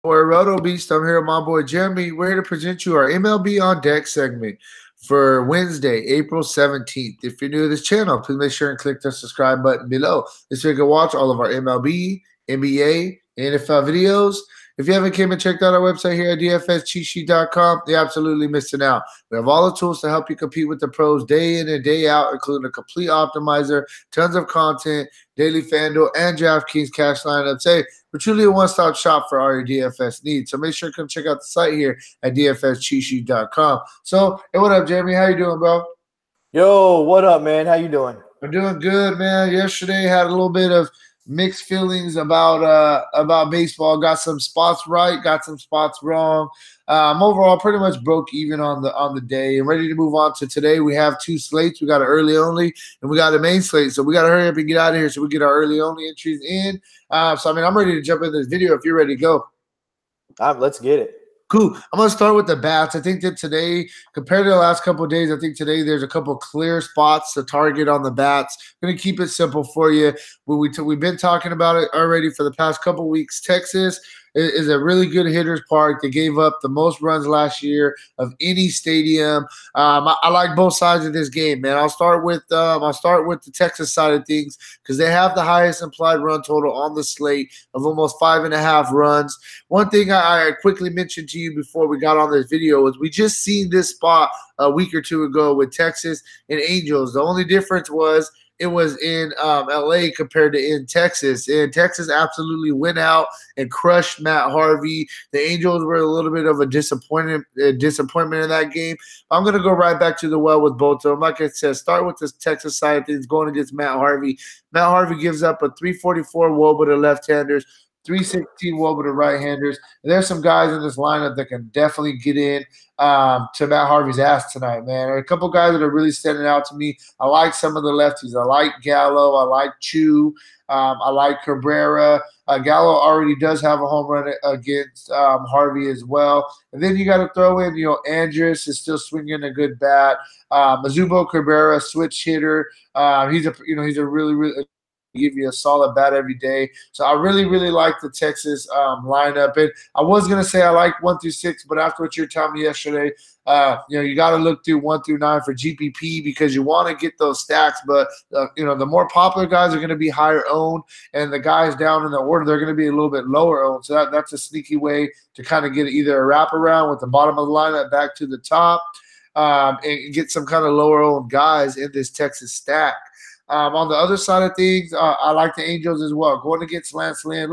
Boy Roto Beast. I'm here with my boy Jeremy. We're here to present you our MLB On Deck segment for Wednesday, April 17th. If you're new to this channel, please make sure and click the subscribe button below. This way you can watch all of our MLB, NBA, NFL videos. If you haven't came and checked out our website here at dfscheatsheet.com, you're absolutely missing out. We have all the tools to help you compete with the pros day in and day out, including a complete optimizer, tons of content, daily FanDuel, and DraftKings cash lineups. Hey, we're truly a one-stop shop for all your DFS needs. So make sure to come check out the site here at dfscheatsheet.com. So, hey, what up, Jeremy? How you doing, bro? Yo, what up, man? How you doing? I'm doing good, man. Yesterday had a little bit of mixed feelings about baseball. Got some spots right, got some spots wrong. Overall, pretty much broke even on the day. And ready to move on to today. We have two slates. We got an early only and we got a main slate. So we got to hurry up and get out of here so we get our early only entries in. I'm ready to jump into this video if you're ready to go. Let's get it. Cool. I'm going to start with the bats. I think that today, compared to the last couple of days, I think today there's a couple clear spots to target on the bats. I'm going to keep it simple for you. We've been talking about it already for the past couple of weeks. Texas is a really good hitters park. They gave up the most runs last year of any stadium. I like both sides of this game, man. I'll start with the Texas side of things because they have the highest implied run total on the slate of almost 5.5 runs. One thing I quickly mentioned to you before we got on this video is we just seen this spot a week or two ago with Texas and Angels. The only difference was it was in LA compared to in Texas. And Texas absolutely went out and crushed Matt Harvey. The Angels were a little bit of a disappointment in that game. I'm going to go right back to the well with both of them. Like I said, start with this Texas side of things going against Matt Harvey. Matt Harvey gives up a 344 WOBA to left-handers, 316 WOBA to right-handers. There's some guys in this lineup that can definitely get in to Matt Harvey's ass tonight, man. There are a couple guys that are really standing out to me. I like some of the lefties. I like Gallo. I like Chu. I like Cabrera. Gallo already does have a home run against Harvey as well. And then you got to throw in, Andrus is still swinging a good bat. Mizubo Cabrera, switch hitter. He's a really give you a solid bat every day. So I really like the Texas lineup. And I was going to say I like 1 through 6, but after what you were telling me yesterday, you got to look through 1 through 9 for GPP because you want to get those stacks. But, the more popular guys are going to be higher owned, and the guys down in the order, they're going to be a little bit lower owned. So that's a sneaky way to kind of get either a wraparound with the bottom of the lineup back to the top and get some kind of lower owned guys in this Texas stack. On the other side of things, I like the Angels as well. Going against Lance Lynn.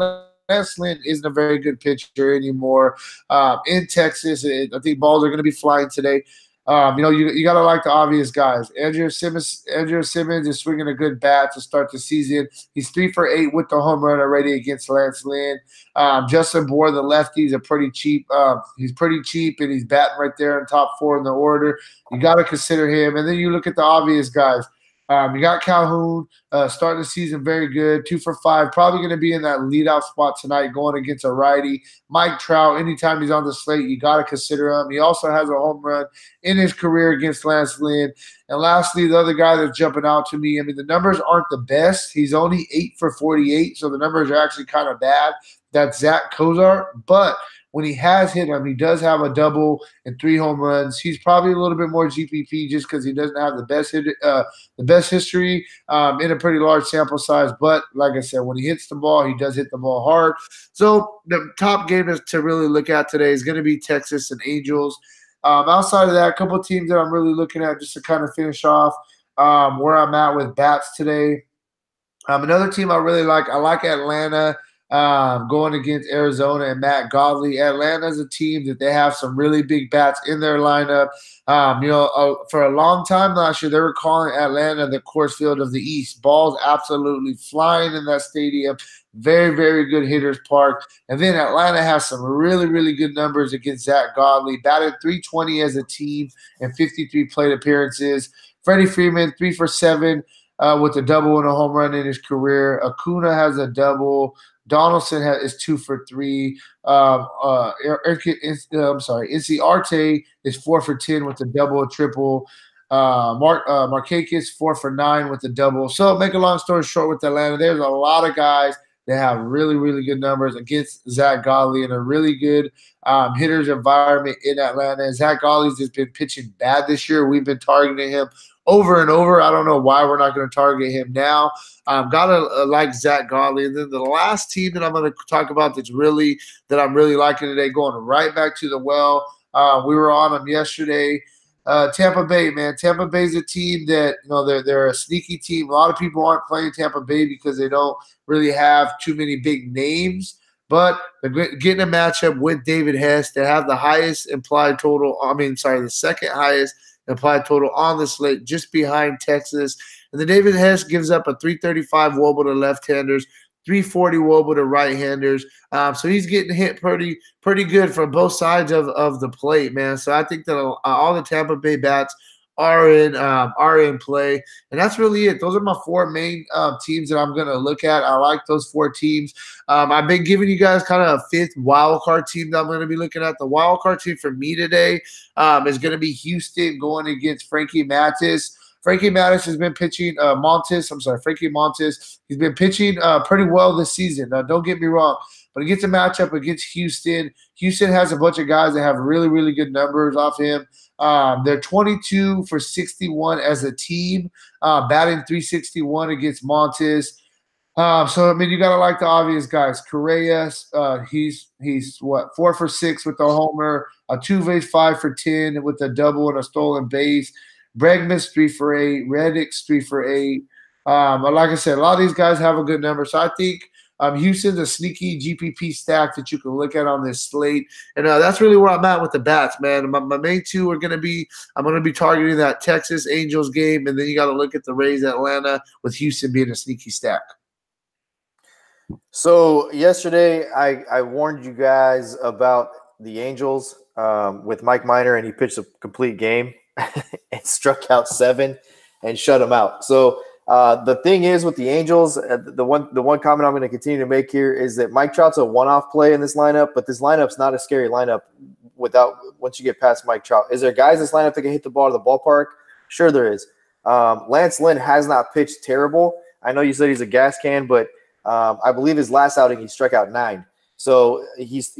Lance Lynn isn't a very good pitcher anymore. In Texas, I think balls are going to be flying today. You got to like the obvious guys. Andrew Simmons is swinging a good bat to start the season. He's 3 for 8 with the home run already against Lance Lynn. Justin Bohr, the lefty, is pretty cheap. He's pretty cheap, and he's batting right there in top 4 in the order. You got to consider him. And then you look at the obvious guys. You got Calhoun starting the season very good, 2 for 5, probably going to be in that leadoff spot tonight going against a righty. Mike Trout, anytime he's on the slate, you got to consider him. He also has a home run in his career against Lance Lynn. And lastly, the other guy that's jumping out to me, the numbers aren't the best. He's only 8 for 48, so the numbers are actually kind of bad. That's Zach Kozar, but when he has hit him, he does have a double and 3 home runs. He's probably a little bit more GPP just because he doesn't have the best history in a pretty large sample size. But like I said, when he hits the ball, he does hit the ball hard. So the top game to really look at today is going to be Texas and Angels. Outside of that, a couple of teams that I'm really looking at just to kind of finish off where I'm at with bats today. Another team I really like, I like Atlanta. Going against Arizona and Matt Godley. Atlanta's a team that they have some really big bats in their lineup. For a long time last year, they were calling Atlanta the Coors Field of the East. Balls absolutely flying in that stadium. Very good hitters park. And then Atlanta has some really good numbers against Zach Godley. Batted .320 as a team and 53 plate appearances. Freddie Freeman, 3 for 7 with a double and a home run in his career. Acuna has a double. Donaldson is 2 for 3. Incy Arte is 4 for 10 with a double, a triple. Markakis 4 for 9 with a double. So make a long story short with Atlanta, there's a lot of guys They have really, really good numbers against Zach Godley in a really good hitters environment in Atlanta. Zach Godley's just been pitching bad this year. We've been targeting him over and over. I don't know why we're not going to target him now. Gotta like Zach Godley. And then the last team that I'm going to talk about that I'm really liking today, going right back to the well. We were on them yesterday. Tampa Bay, man. Tampa Bay's a team that, they're a sneaky team. A lot of people aren't playing Tampa Bay because they don't really have too many big names, but they're getting a matchup with David Hess. They have the highest implied total. The second highest implied total on the slate, just behind Texas. And the David Hess gives up a 335 wOBA to left-handers, 340 wOBA to right-handers. So he's getting hit pretty good from both sides of the plate, man. So I think that all the Tampa Bay bats are in play, and that's really it. Those are my four main teams that I'm going to look at. I like those four teams. I've been giving you guys kind of a fifth wild card team that I'm going to be looking at. The wild card team for me today is going to be Houston going against Frankie Mathis. Frankie Mathis has been pitching Frankie Montes. He's been pitching pretty well this season. Now, don't get me wrong, but he gets a matchup against Houston. Houston has a bunch of guys that have really, really good numbers off him. They're 22 for 61 as a team, batting 361 against Montes. You got to like the obvious guys. Correa, he's 4 for 6 with a homer. Altuve's 5 for 10 with a double and a stolen base. Bregman's 3 for 8. Reddick's 3 for 8. Like I said, a lot of these guys have a good number. So I think Houston's a sneaky GPP stack that you can look at on this slate. And that's really where I'm at with the bats, man. My main two are going to be – I'm going to be targeting that Texas Angels game, and then you got to look at the Rays Atlanta with Houston being a sneaky stack. So yesterday I warned you guys about the Angels with Mike Minor, and he pitched a complete game and struck out 7 and shut him out. So the thing is with the Angels, the one comment I'm going to continue to make here is that Mike Trout's a one-off play in this lineup, but this lineup's not a scary lineup once you get past Mike Trout. Is there guys in this lineup that can hit the ball to the ballpark? Sure there is. Lance Lynn has not pitched terrible. I know you said he's a gas can, but I believe his last outing he struck out 9. So he's,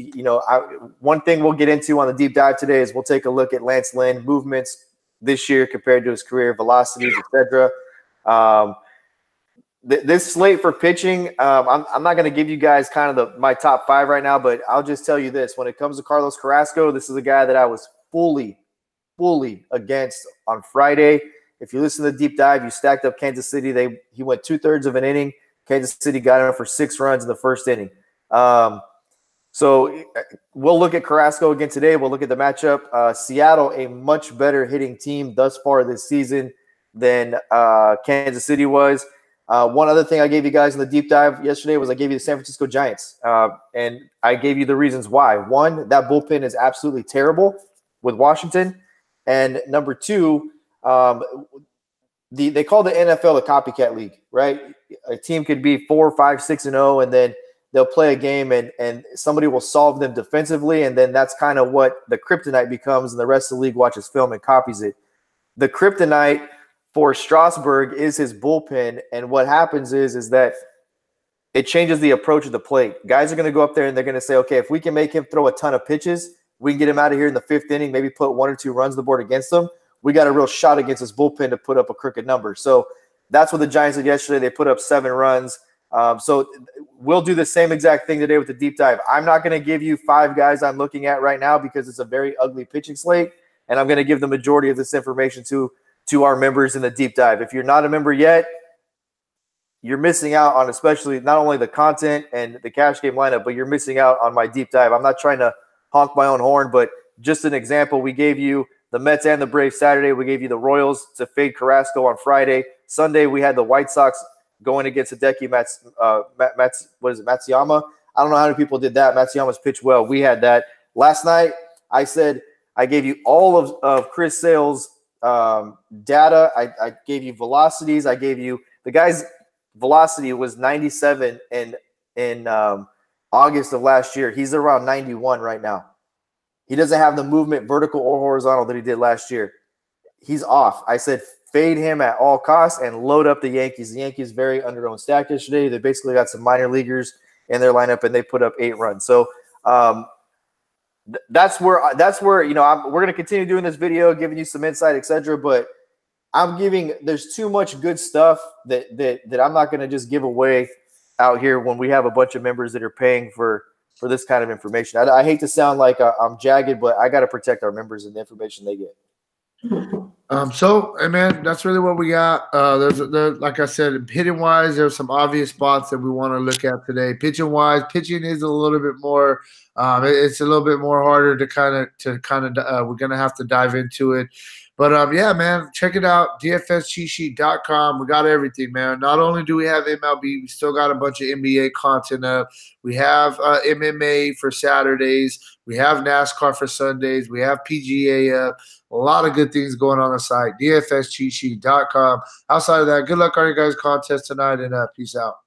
one thing we'll get into on the deep dive today is we'll take a look at Lance Lynn movements this year compared to his career, velocities, etc. This slate for pitching, I'm not going to give you guys kind of my top 5 right now, but I'll just tell you this. When it comes to Carlos Carrasco, this is a guy that I was fully against on Friday. If you listen to the deep dive, you stacked up Kansas City. He went 2/3 of an inning. Kansas City got him for 6 runs in the first inning. So we'll look at Carrasco again today. We'll look at the matchup. Seattle, a much better hitting team thus far this season than Kansas City was. One other thing I gave you guys in the deep dive yesterday was I gave you the San Francisco Giants, and I gave you the reasons why. One, that bullpen is absolutely terrible with Washington, and number 2, they call the NFL a copycat league, right? A team could be 4, 5, 6-0, and then they'll play a game and somebody will solve them defensively, and then that's kind of what the kryptonite becomes, and the rest of the league watches film and copies it. The kryptonite for Strasburg is his bullpen, and what happens is that it changes the approach of the plate. Guys are going to go up there and they're going to say, okay, if we can make him throw a ton of pitches, we can get him out of here in the 5th inning, maybe put 1 or 2 runs on the board against him. We got a real shot against his bullpen to put up a crooked number. So that's what the Giants did yesterday. They put up 7 runs. So we'll do the same exact thing today with the deep dive. I'm not going to give you 5 guys I'm looking at right now because it's a very ugly pitching slate, and I'm going to give the majority of this information to our members in the deep dive. If you're not a member yet, you're missing out on especially not only the content and the cash game lineup, but you're missing out on my deep dive. I'm not trying to honk my own horn, but just an example, we gave you the Mets and the Braves Saturday. We gave you the Royals to fade Carrasco on Friday. Sunday, we had the White Sox going against Hideki Matsuyama. I don't know how many people did that. Matsuyama's pitched well. We had that. Last night, I said I gave you all of Chris Sale's data. I gave you velocities. I gave you the guy's velocity was 97 in August of last year. He's around 91 right now. He doesn't have the movement, vertical or horizontal, that he did last year. He's off. I said fade him at all costs and load up the Yankees. The Yankees very under-owned stack yesterday. They basically got some minor leaguers in their lineup and they put up 8 runs. So that's where we're going to continue doing this video, giving you some insight, etc. But there's too much good stuff that I'm not going to just give away out here when we have a bunch of members that are paying for this kind of information. I hate to sound like I'm jagged, but I got to protect our members and the information they get. So, hey man, that's really what we got. There's like I said, hitting wise, there's some obvious spots that we want to look at today. Pitching wise, pitching is a little bit more. It's a little bit more harder to kind of. We're gonna have to dive into it. But yeah, man, check it out. DFSCheatSheet.com. We got everything, man. Not only do we have MLB, we still got a bunch of NBA content up. We have MMA for Saturdays. We have NASCAR for Sundays. We have PGA up. A lot of good things going on the site. DFSCheatSheet.com. Outside of that, good luck on your guys' contest tonight, and peace out.